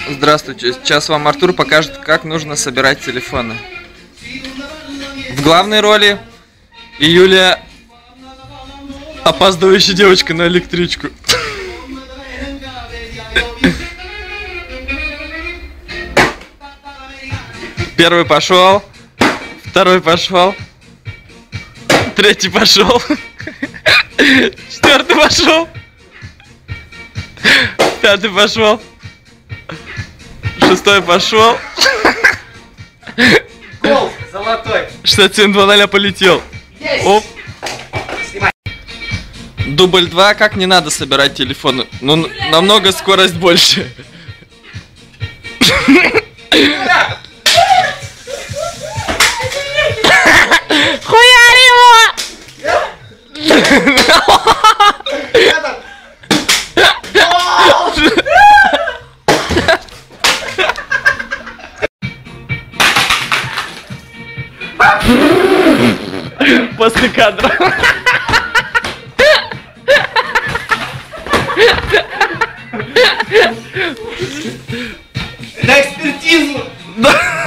Здравствуйте, сейчас вам Артур покажет, как нужно собирать телефоны. В главной роли Юлия, опаздывающая девочка на электричку. Первый пошел, второй пошел, третий пошел, четвертый пошел, пятый пошел, шестой пошел. Гол золотой. 67-2-0 полетел. Оп. Дубль 2, как не надо собирать телефоны. Ну, намного скорость больше. Хуяри его! После кадра. На экспертизу! Да.